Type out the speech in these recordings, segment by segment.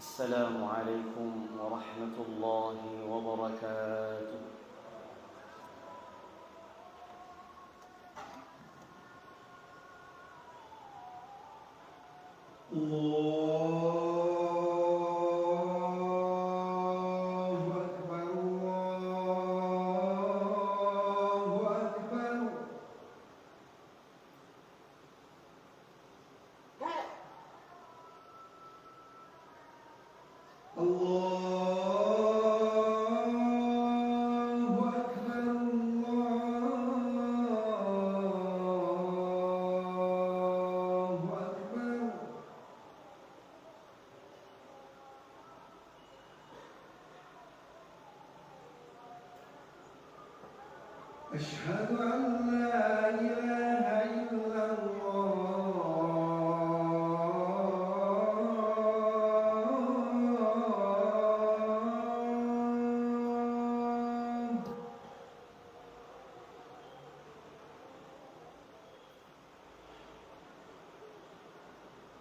السلام عليكم ورحمة الله وبركاته. أشهد أن لا إله إلا الله.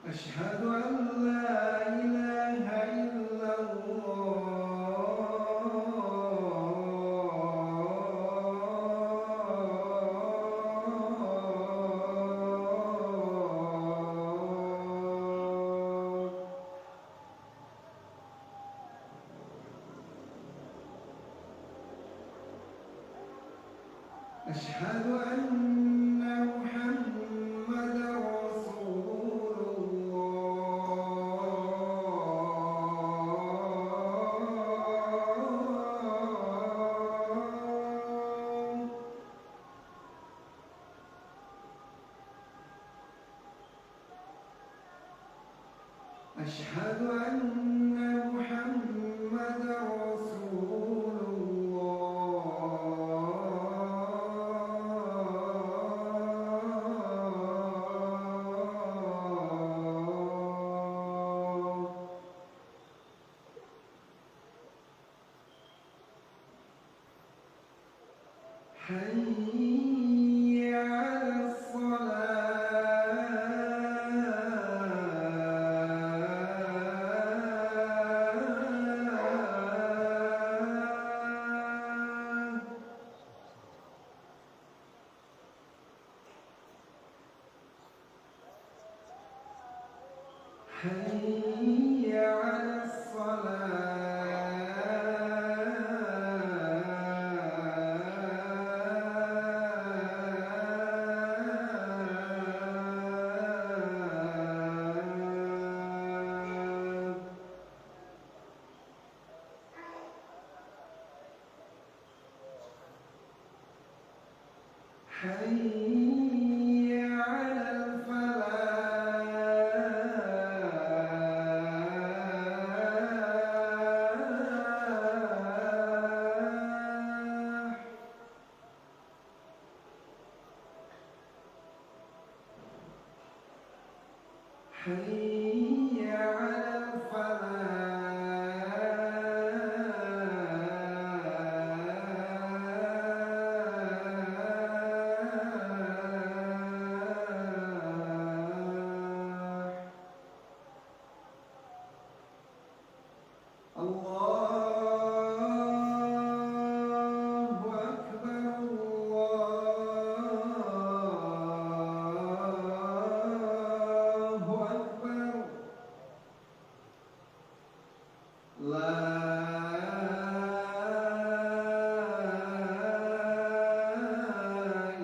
أشهد أن لا إله إلا الله. أشهد أن محمدا رسول الله. أشهد أن محمدا رسول الله. حي على الصلاة. حي على الصلاة. حي على الفلاح. حي على الفلاح. الله أكبر. الله أكبر. لا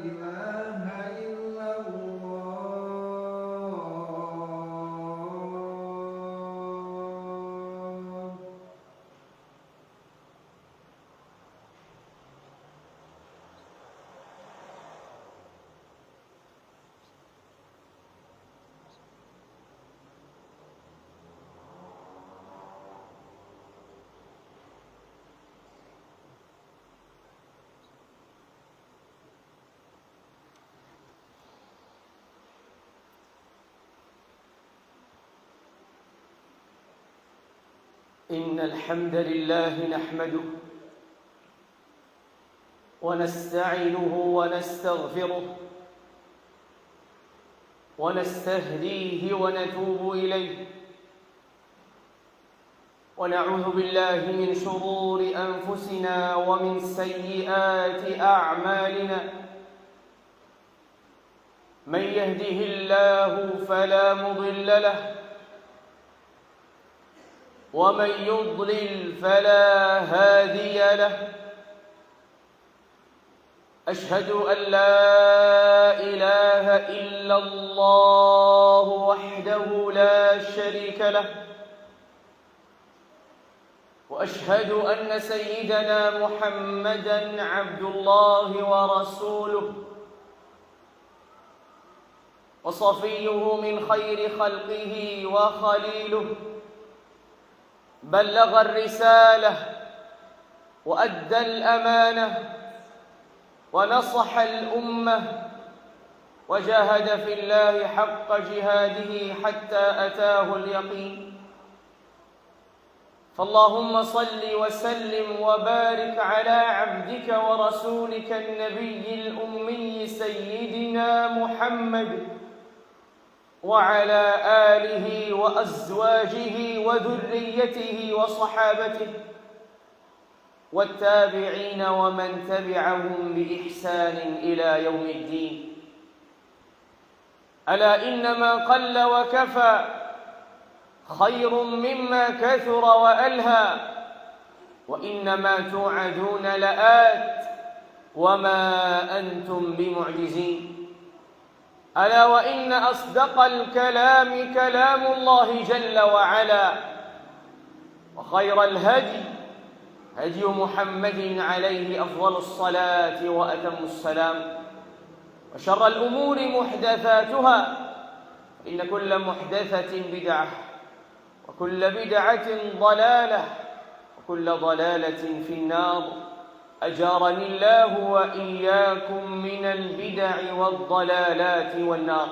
إله إلا الله. إن الحمد لله نحمده ونستعينه ونستغفره ونستهديه ونتوب إليه ونعوذ بالله من شرور أنفسنا ومن سيئات أعمالنا من يهده الله فلا مضل له ومن يضلل فلا هادي له أشهد أن لا إله إلا الله وحده لا شريك له وأشهد أن سيدنا محمدًا عبد الله ورسوله وصفيه من خير خلقه وخليله بلغ الرسالة وأدى الأمانة ونصح الأمة وجاهد في الله حق جهاده حتى أتاه اليقين فاللهم صل وسلم وبارك على عبدك ورسولك النبي الأمي سيدنا محمد وعلى آله وأزواجه وذريته وصحابته والتابعين ومن تبعهم بإحسان إلى يوم الدين ألا إنما قل وكفى خير مما كثر وألهى وإنما توعدون لآت وما أنتم بمعجزين ألا وإن أصدق الكلام كلام الله جل وعلا وخير الهدي هدي محمد عليه أفضل الصلاة وأتم السلام وشر الأمور محدثاتها إن كل محدثة بدعة وكل بدعة ضلالة وكل ضلالة في النار أجارني الله وإياكم من البدع والضلالات والنار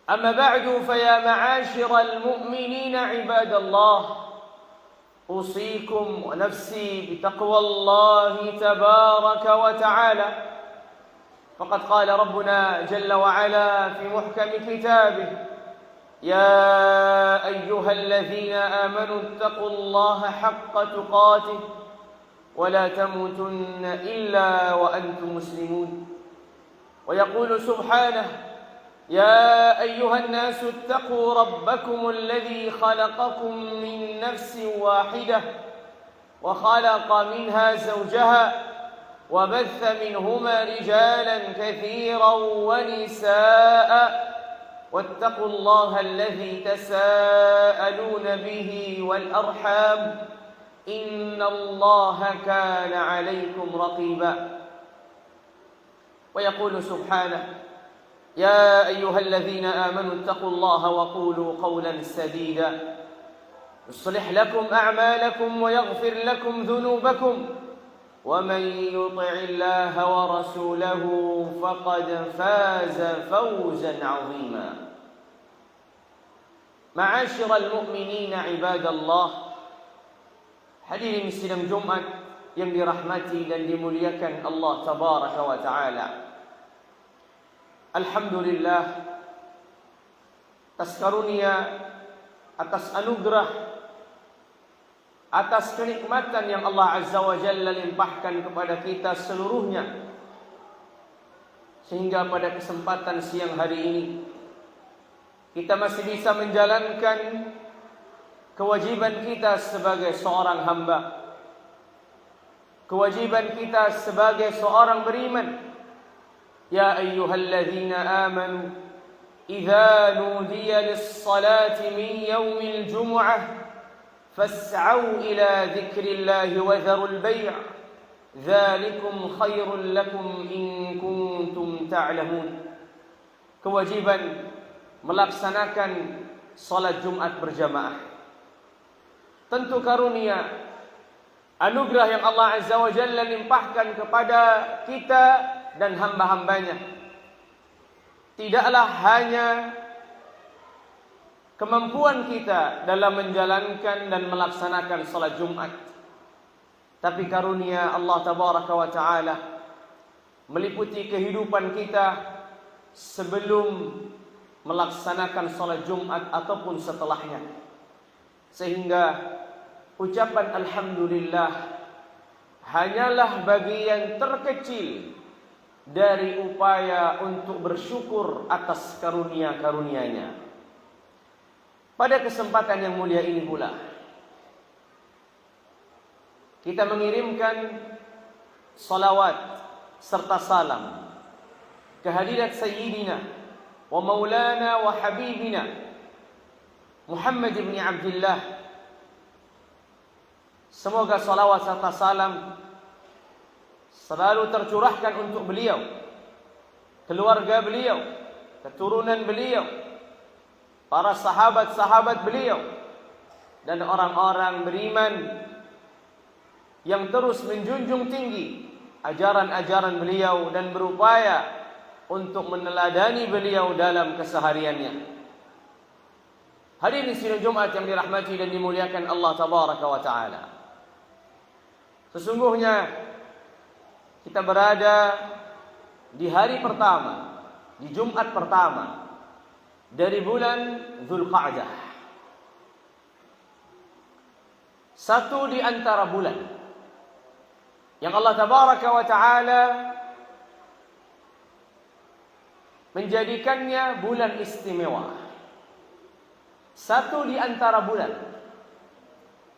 أما بعد فيا معاشر المؤمنين عباد الله أوصيكم ونفسي بتقوى الله تبارك وتعالى فقد قال ربنا جل وعلا في محكم كتابه يا أيها الذين آمنوا اتقوا الله حق تقاته ولا تموتن إلا وأنتم مسلمون ويقول سبحانه يا أيها الناس اتقوا ربكم الذي خلقكم من نفس واحدة وخلق منها زوجها وبث منهما رجالا كثيرا ونساء واتقوا الله الذي تساءلون به والأرحام إن الله كان عليكم رقيبا ويقول سبحانه يا أيها الذين آمنوا اتقوا الله وقولوا قولا سديدا يصلح لكم أعمالكم ويغفر لكم ذنوبكم ومن يطع الله ورسوله فقد فاز فوزا عظيما معاشر المؤمنين عباد الله hadirin sidang Jumat yang dirahmati dan dimuliakan Allah tabaraka wa taala. Alhamdulillah atas karunia, atas anugerah, atas kenikmatan yang Allah azza wa jalla limpahkan kepada kita seluruhnya, sehingga pada kesempatan siang hari ini kita masih bisa menjalankan kewajiban kita sebagai seorang hamba, kewajiban kita sebagai seorang beriman. Ya ayyuhalladzina amanu idza nudiya lis-salati min yaumil jumu'ah fas'au ila dzikrillahi wa dzarul bai' dzalikum khairul lakum in kuntum ta'lamun. Kewajiban melaksanakan salat Jumat berjamaah. Tentu karunia, anugerah yang Allah Azza wa Jalla limpahkan kepada kita dan hamba-hambanya. Tidaklah hanya kemampuan kita dalam menjalankan dan melaksanakan salat Jumat, tapi karunia Allah Tabaraka wa Ta'ala meliputi kehidupan kita sebelum melaksanakan salat Jumat ataupun setelahnya. Sehingga ucapan alhamdulillah hanyalah bagian terkecil dari upaya untuk bersyukur atas karunia-karunia-Nya. Pada kesempatan yang mulia ini pula, kita mengirimkan salawat serta salam kehadirat Sayyidina wa Maulana wa Habibina Muhammad ibn Abdullah. Semoga salawat serta salam selalu tercurahkan untuk beliau, keluarga beliau, keturunan beliau, para sahabat-sahabat beliau, dan orang-orang beriman yang terus menjunjung tinggi ajaran-ajaran beliau dan berupaya untuk meneladani beliau dalam kesehariannya. Hadirin sidang Jumat yang dirahmati dan dimuliakan Allah Tabaraka wa Ta'ala. Sesungguhnya kita berada di hari pertama, di Jumat pertama dari bulan Dzulqa'dah. Satu di antara bulan yang Allah Tabaraka wa Ta'ala menjadikannya bulan istimewa. Satu di antara bulan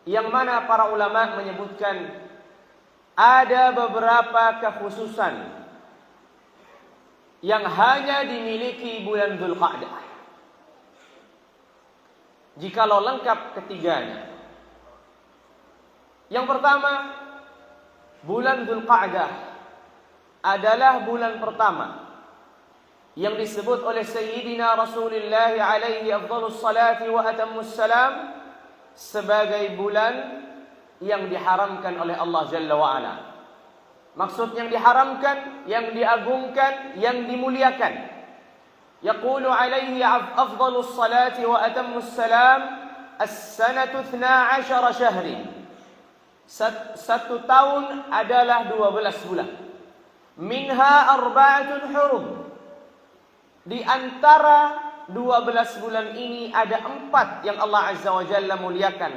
yang mana para ulama menyebutkan ada beberapa kekhususan yang hanya dimiliki bulan Dzulqa'dah. Jikalau lengkap ketiganya. Yang pertama, bulan Dzulqa'dah adalah bulan pertama yang disebut oleh Sayyidina Rasulullah alaihi afdhalus salati wa atammus salam sebagai bulan yang diharamkan oleh Allah Jalla wa Ala. Maksud yang diharamkan, yang diagungkan, yang dimuliakan. Yaqulu alaihi afdhalus salati wa atammus salam as-sanatu 12 syahrin. Satu tahun adalah 12 bulan. Minha arba'atun hurum. Di antara 12 bulan ini ada 4 yang Allah Azza wa Jalla muliakan,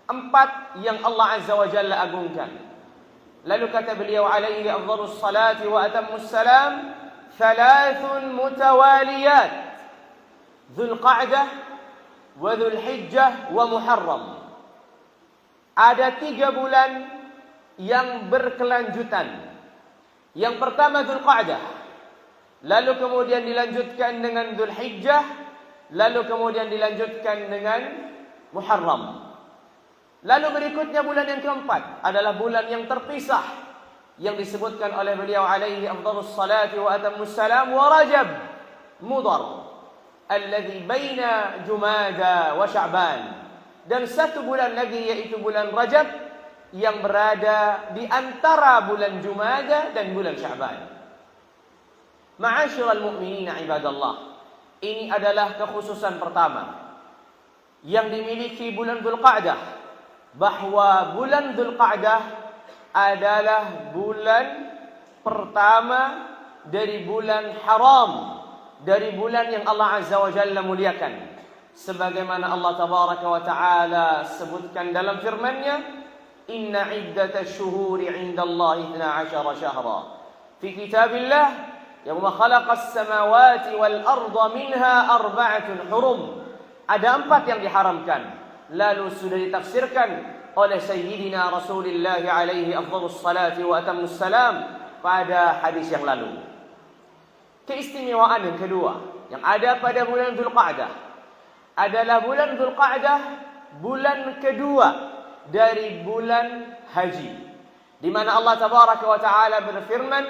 4 yang Allah Azza wa Jalla agungkan. Lalu kata beliau alaihi afdhalus salati wa atammus salam, 3 mutawaliyat, Dzulqa'dah wa Dzulhijjah wa Muharram. Ada 3 bulan yang berkelanjutan. Yang pertama Dzulqa'dah, lalu kemudian dilanjutkan dengan Dzulhijjah, lalu kemudian dilanjutkan dengan Muharram. Lalu berikutnya bulan yang keempat adalah bulan yang terpisah yang disebutkan oleh beliau alaihi afdhalus salati wa atammus salam, wa Rajab Mudhar alladhi baina Jumada wa Sya'ban. Dan satu bulan lagi yaitu bulan Rajab yang berada di antara bulan Jumada dan bulan Sya'ban. Ma'asyiral mu'minin ibadallah, ini adalah kekhususan pertama yang dimiliki bulan Dzulqa'dah, bahwa bulan Dzulqa'dah adalah bulan pertama dari bulan haram, dari bulan yang Allah Azza wa Jalla muliakan, sebagaimana Allah Tabaraka wa Ta'ala sebutkan dalam firman-Nya, inna iddatash syuhuri 'indallahi 12 syahra fi kitabillah yauma khalaqas samawati wal arda minha arba'atun hurum. Ada 4 yang diharamkan, lalu sudah ditafsirkan oleh Sayyidina Rasulullah alaihi afdhalus salati wa atammus salam pada hadis yang lalu. Keistimewaan yang kedua yang ada pada bulan Dzulqa'dah adalah bulan Dzulqa'dah bulan kedua dari bulan haji, di mana Allah Tabaraka wa Ta'ala berfirman,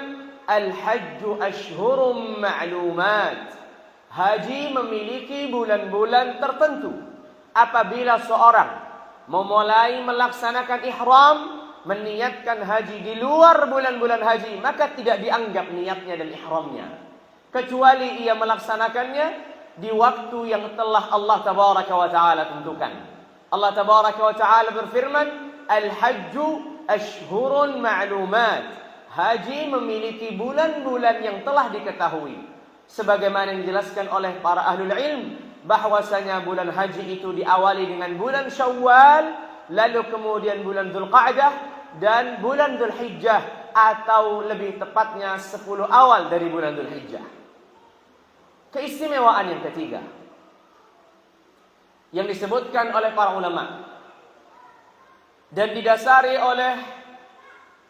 Al-hajju ashhurum ma'lumat. Haji memiliki bulan-bulan tertentu. Apabila seorang memulai melaksanakan ihram, meniatkan haji di luar bulan-bulan haji, maka tidak dianggap niatnya dan ihramnya, kecuali ia melaksanakannya di waktu yang telah Allah Tabaraka wa Ta'ala tentukan. Allah Tabaraka wa Ta'ala berfirman, Al-hajju ashhurun ma'lumat. Haji memiliki bulan-bulan yang telah diketahui, sebagaimana yang dijelaskan oleh para ahlul ilm bahwasanya bulan haji itu diawali dengan bulan Syawal, lalu kemudian bulan Dzulqa'dah dan bulan Dzulhijjah, atau lebih tepatnya 10 awal dari bulan Dzulhijjah. Keistimewaan yang ketiga yang disebutkan oleh para ulama dan didasari oleh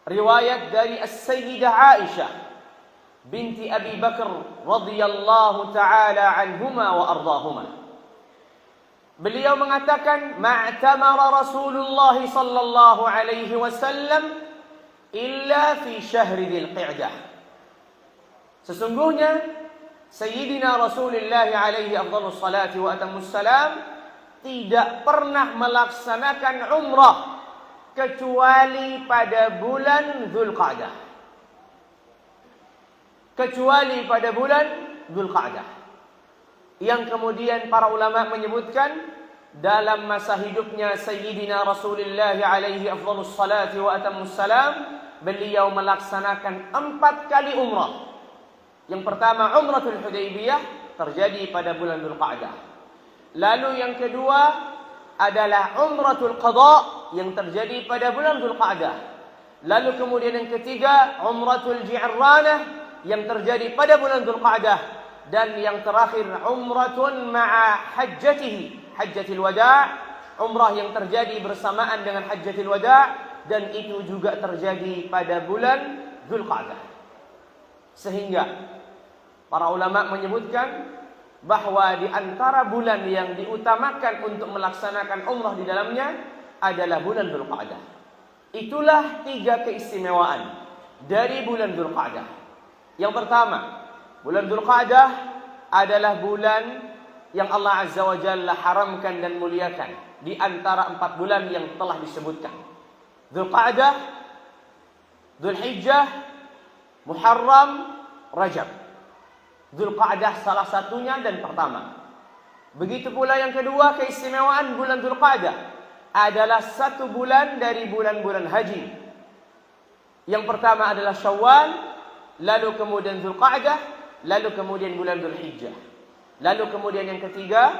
riwayat dari As-Sayyidah Aisyah binti Abi Bakar radhiyallahu taala anhuma wa ardahuma. Beliau mengatakan, "Ma'tamara Rasulullah sallallahu alaihi wasallam illa fi syahri Dzulqa'dah." Sesungguhnya Sayyidina Rasulullah alaihi afdhalus salati wa atammus salam tidak pernah melaksanakan umrah kecuali pada bulan Dzulqa'dah. Kecuali pada bulan Dzulqa'dah. Yang kemudian para ulama menyebutkan dalam masa hidupnya Sayyidina Rasulullah alaihi afdhalus salati wa atammus salam, beliau melaksanakan 4 kali umrah. Yang pertama Umratul Hudaybiyah terjadi pada bulan Dzulqa'dah. Lalu yang kedua adalah Umratul Qadha yang terjadi pada bulan Dzulqa'dah. Lalu kemudian yang ketiga Umratul Ji'ranah yang terjadi pada bulan Dzulqa'dah. Dan yang terakhir Umratun ma'a hajjatihi, Hajjatul Wada', umrah yang terjadi bersamaan dengan Hajjatul Wada', dan itu juga terjadi pada bulan Dzulqa'dah. Sehingga para ulama menyebutkan bahwa di antara bulan yang diutamakan untuk melaksanakan umrah di dalamnya adalah bulan Dzulqa'dah. Itulah 3 keistimewaan dari bulan Dzulqa'dah. Yang pertama, bulan Dzulqa'dah adalah bulan yang Allah Azza wa Jalla haramkan dan muliakan di antara 4 bulan yang telah disebutkan. Dzulqa'dah, Dzulhijjah, Muharram, Rajab. Dzulqa'dah salah satunya dan pertama. Begitu pula yang kedua, keistimewaan bulan Dzulqa'dah adalah 1 bulan dari bulan-bulan haji. Yang pertama adalah Syawal, lalu kemudian Dzulqa'dah, lalu kemudian bulan Dzulhijjah. Lalu kemudian yang ketiga,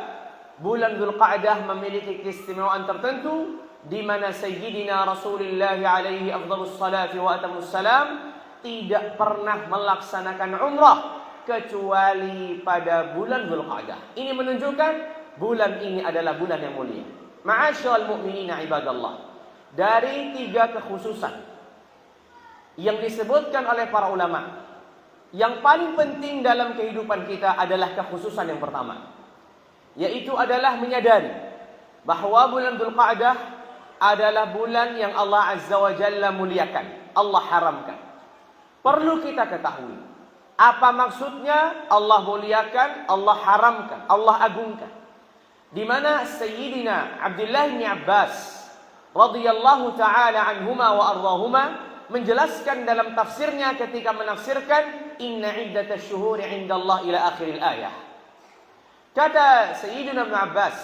bulan Dzulqa'dah memiliki keistimewaan tertentu di mana Sayyidina Rasulullah alaihi afdhalus salati wa atammus salam tidak pernah melaksanakan umrah kecuali pada bulan Dzulqa'dah. Ini menunjukkan bulan ini adalah bulan yang mulia. Ma'asyiral mu'minina ibadallah. Dari 3 kekhususan yang disebutkan oleh para ulama, yang paling penting dalam kehidupan kita adalah kekhususan yang pertama, yaitu adalah menyadari bahwa bulan Dzulqa'dah adalah bulan yang Allah Azza wa Jalla muliakan, Allah haramkan. Perlu kita ketahui apa maksudnya Allah muliakan, Allah haramkan, Allah agungkan. Di mana Sayyidina Abdullah bin Abbas radhiyallahu taala anhuma wa ardhahuma menjelaskan dalam tafsirnya ketika menafsirkan inna iddatash syuhuri 'indallahi ila akhiril ayah. Kata Sayyidina Ibnu Abbas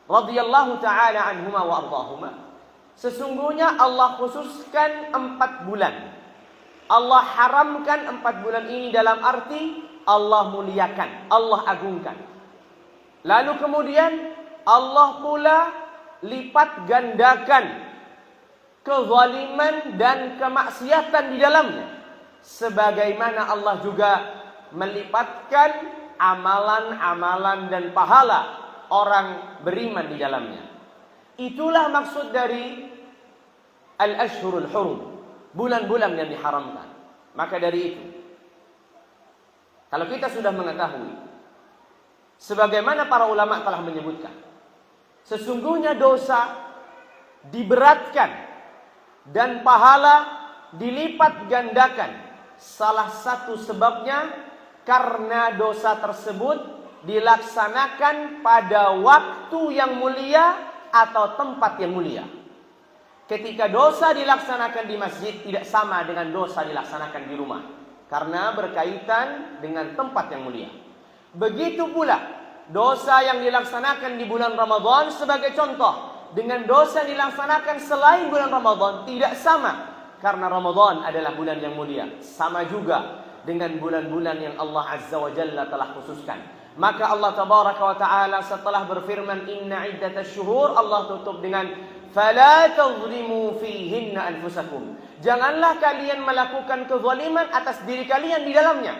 radhiyallahu taala anhuma wa ardhahuma, sesungguhnya Allah khususkan 4 bulan. Allah haramkan 4 bulan ini dalam arti Allah muliakan, Allah agungkan. Lalu kemudian Allah pula lipat gandakan kezaliman dan kemaksiatan di dalamnya. Sebagaimana Allah juga melipatkan amalan-amalan dan pahala orang beriman di dalamnya. Itulah maksud dari Al-Ashhurul Hurum, bulan-bulan yang diharamkan. Maka dari itu, kalau kita sudah mengetahui, sebagaimana para ulama telah menyebutkan, sesungguhnya dosa diberatkan dan pahala dilipat gandakan. Salah satu sebabnya karena dosa tersebut dilaksanakan pada waktu yang mulia atau tempat yang mulia. Ketika dosa dilaksanakan di masjid tidak sama dengan dosa dilaksanakan di rumah, karena berkaitan dengan tempat yang mulia. Begitu pula dosa yang dilaksanakan di bulan Ramadan sebagai contoh dengan dosa yang dilaksanakan selain bulan Ramadan tidak sama, karena Ramadan adalah bulan yang mulia. Sama juga dengan bulan-bulan yang Allah Azza wa Jalla telah khususkan. Maka Allah tabaraka wa ta'ala setelah berfirman inna iddatash syuhur, Allah tutup dengan fala tadhlimu fihinna anfusakum. Janganlah kalian melakukan kezaliman atas diri kalian di dalamnya.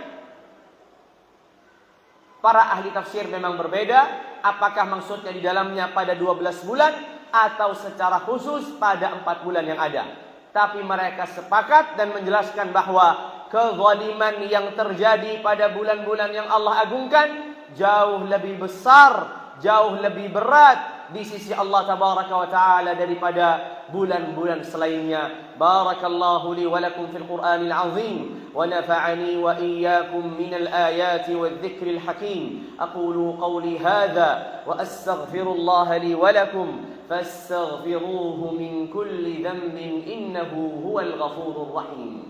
Para ahli tafsir memang berbeda, apakah maksudnya di dalamnya pada 12 bulan atau secara khusus pada 4 bulan yang ada. Tapi mereka sepakat dan menjelaskan bahwa kezaliman yang terjadi pada bulan-bulan yang Allah agungkan jauh lebih besar, jauh lebih berat di sisi Allah tabaraka wa ta'ala daripada bulan-bulan selainnya. Barakallahu li wa lakum fil Qur'anil azim wa nafa'ani wa iyyakum minal ayati wadh-dhikril hakim. Aqulu qawli hadha wa astaghfirullaha li wa lakum fastaghfiruhu min kulli dhanbin innahu huwal ghafurur rahim.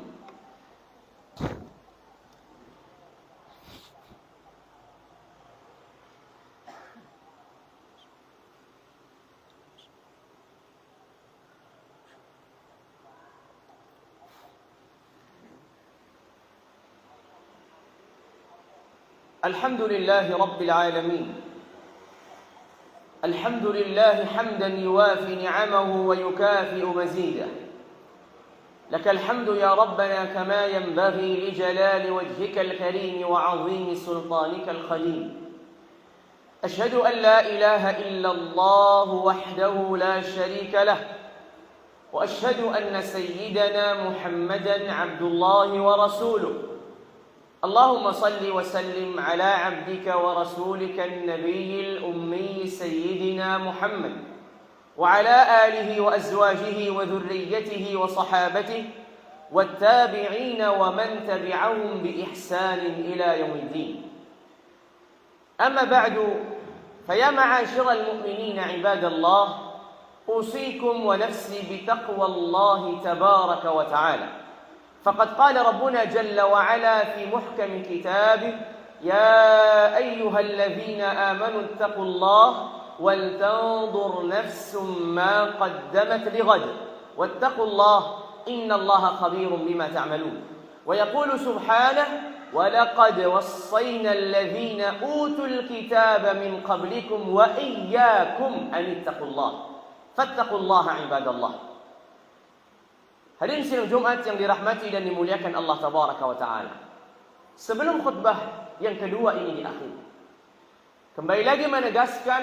الحمد لله رب العالمين الحمد لله حمدا يوافي نعمه ويكافئ مزيده لك الحمد يا ربنا كما ينبغي لجلال وجهك الكريم وعظيم سلطانك الخليل أشهد أن لا إله إلا الله وحده لا شريك له وأشهد أن سيدنا محمدا عبد الله ورسوله اللهم صل وسلم على عبدك ورسولك النبي الأمي سيدنا محمد وعلى آله وأزواجه وذريته وصحابته والتابعين ومن تبعهم بإحسان إلى يوم الدين. أما بعد فيا معاشر المؤمنين عباد الله أوصيكم ونفسي بتقوى الله تبارك وتعالى. فقد قال ربنا جل وعلا في محكم كتابه يا أيها الذين آمنوا اتقوا الله ولتنظر نفس ما قدمت لغد واتقوا الله إن الله خبير بما تعملون. ويقول سبحانه ولقد وصينا الذين أوتوا الكتاب من قبلكم وإياكم أن اتقوا الله فاتقوا الله عباد الله. Hadirin sidang Jumat yang dirahmati dan dimuliakan Allah tabaraka wa ta'ala. Sebelum khutbah yang kedua ini diakhiri, kembali lagi menegaskan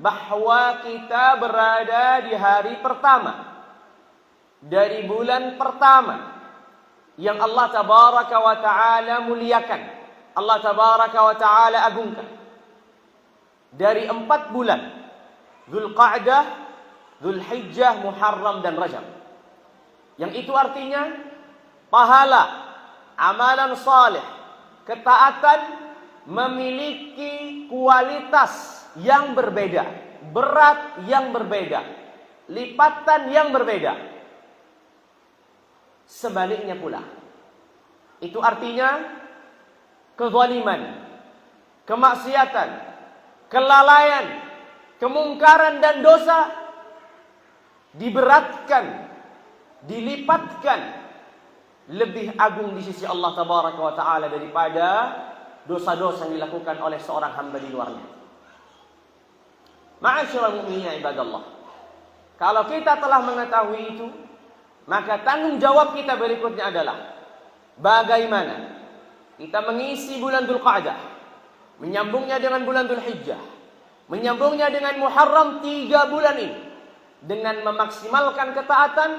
bahwa kita berada di hari pertama dari bulan pertama yang Allah tabaraka wa ta'ala muliakan, Allah tabaraka wa ta'ala agungkan. Dari 4 bulan, Dzulqa'dah, Dzulhijjah, Muharram dan Rajab. Yang itu artinya pahala, amalan saleh, ketaatan memiliki kualitas yang berbeda, berat yang berbeda, lipatan yang berbeda. Sebaliknya pula, itu artinya kezaliman, kemaksiatan, kelalaian, kemungkaran dan dosa diberatkan, dilipatkan lebih agung di sisi Allah tabaraka wa ta'ala daripada dosa-dosa yang dilakukan oleh seorang hamba di luarnya. Ma'asyiral mu'minin ibadallah, kalau kita telah mengetahui itu, maka tanggung jawab kita berikutnya adalah bagaimana kita mengisi bulan Dzulqa'dah, menyambungnya dengan bulan Dzulhijjah, menyambungnya dengan Muharram, 3 bulan ini dengan memaksimalkan ketaatan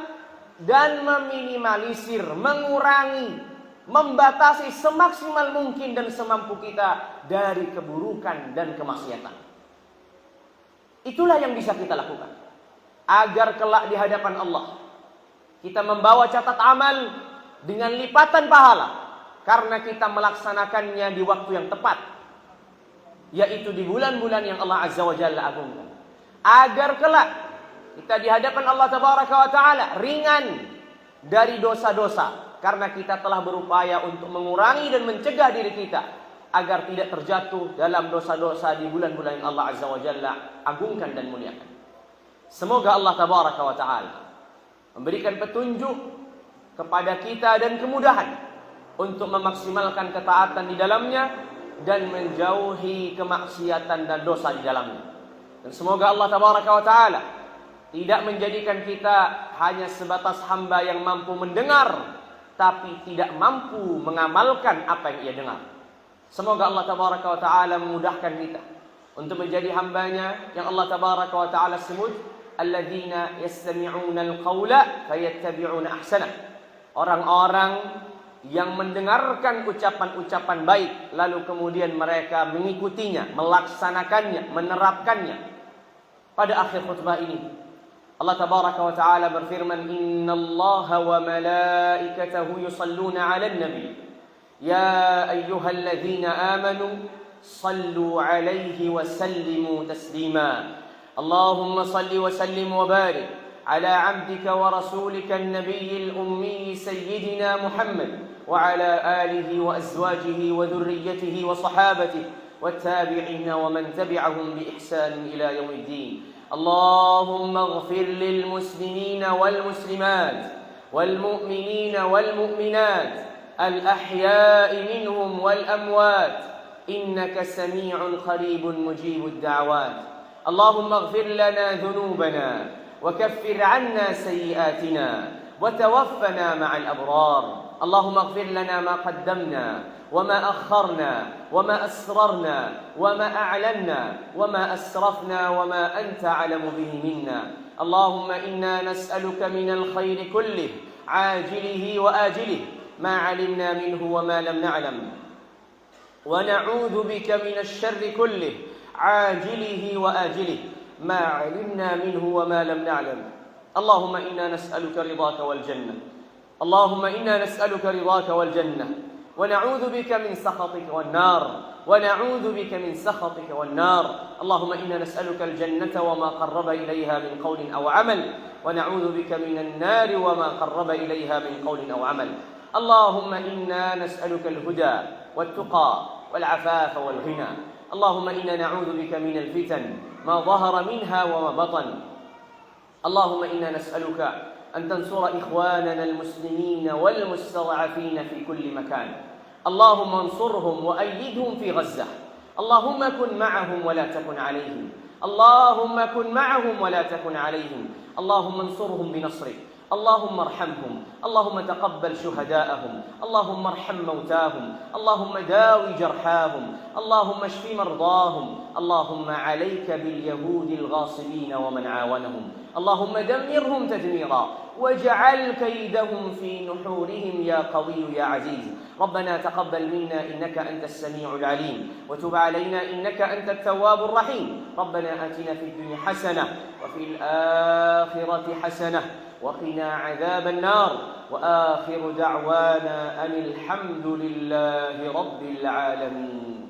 dan meminimalisir, mengurangi, membatasi semaksimal mungkin dan semampu kita dari keburukan dan kemaksiatan. Itulah yang bisa kita lakukan agar kelak di hadapan Allah kita membawa catat amal dengan lipatan pahala karena kita melaksanakannya di waktu yang tepat, yaitu di bulan-bulan yang Allah Azza wa Jalla agungkan. Agar kelak kita di hadapan Allah tabaraka wa ta'ala ringan dari dosa-dosa karena kita telah berupaya untuk mengurangi dan mencegah diri kita agar tidak terjatuh dalam dosa-dosa di bulan-bulan yang Allah Azza wa Jalla agungkan dan muliakan. Semoga Allah tabaraka wa ta'ala memberikan petunjuk kepada kita dan kemudahan untuk memaksimalkan ketaatan di dalamnya dan menjauhi kemaksiatan dan dosa di dalamnya. Dan semoga Allah Tabaraka wa Ta'ala tidak menjadikan kita hanya sebatas hamba yang mampu mendengar, tapi tidak mampu mengamalkan apa yang ia dengar. Semoga Allah Tabaraka wa Ta'ala memudahkan kita untuk menjadi hambanya yang Allah Tabaraka wa Ta'ala sebut, alladzina yastami'una al-qawla fayattabi'una ahsanah. Orang-orang yang mendengarkan ucapan-ucapan baik, lalu kemudian mereka mengikutinya, melaksanakannya, menerapkannya. Pada akhir khutbah ini, Allah Tabaraka wa Ta'ala berfirman, innallaha wa malaikatahu yusalluna 'alan nabi ya ayyuhalladzina amanu sallu 'alaihi wa sallimu taslima. Allahumma salli wa sallim wa barik على عبدك ورسولك النبي الأمي سيدنا محمد وعلى آله وأزواجه وذريته وصحابته والتابعين ومن تبعهم بإحسان إلى يوم الدين. اللهم اغفر للمسلمين والمسلمات والمؤمنين والمؤمنات الأحياء منهم والأموات إنك سميع قريب مجيب الدعوات. اللهم اغفر لنا ذنوبنا وكفر عنا سيئاتنا وتوفنا مع الأبرار. اللهم اغفر لنا ما قدمنا وما أخرنا وما أسررنا وما أعلنا وما أسرفنا وما أنت أعلم به منا. اللهم إنا نسألك من الخير كله عاجله وآجله ما علمنا منه وما لم نعلم، ونعوذ بك من الشر كله عاجله وآجله ما علمنا منه وما لم نعلم. اللهم إنا نسألك رضاك والجنة، اللهم إنا نسألك رضاك والجنة، ونعوذ بك من سخطك والنار، ونعوذ بك من سخطك والنار. اللهم إنا نسألك الجنة وما قرب إليها من قول أو عمل، ونعوذ بك من النار وما قرب إليها من قول أو عمل. اللهم إنا نسألك الهدى والتقى والعفاف والغنى. اللهم إنا نعوذ بك من الفتن ما ظهر منها وما بطن. اللهم إنا نسألك أن تنصر إخواننا المسلمين والمستضعفين في كل مكان. اللهم انصرهم وأيدهم في غزة. اللهم كن معهم ولا تكن عليهم. اللهم كن معهم ولا تكن عليهم. اللهم انصرهم بنصرك. اللهم ارحمهم. اللهم تقبل شهداءهم. اللهم ارحم موتاهم. اللهم داوي جرحاهم. اللهم اشف مرضاهم. اللهم عليك باليهود الغاصبين ومن عاونهم. اللهم دمرهم تدميرا واجعل كيدهم في نحورهم يا قوي يا عزيز. ربنا تقبل منا إنك أنت السميع العليم، وتب علينا إنك أنت التواب الرحيم. ربنا آتنا في الدنيا حسنة وفي الآخرة حسنة وقنا عذاب النار. وآخر دعوانا أن الحمد لله رب العالمين.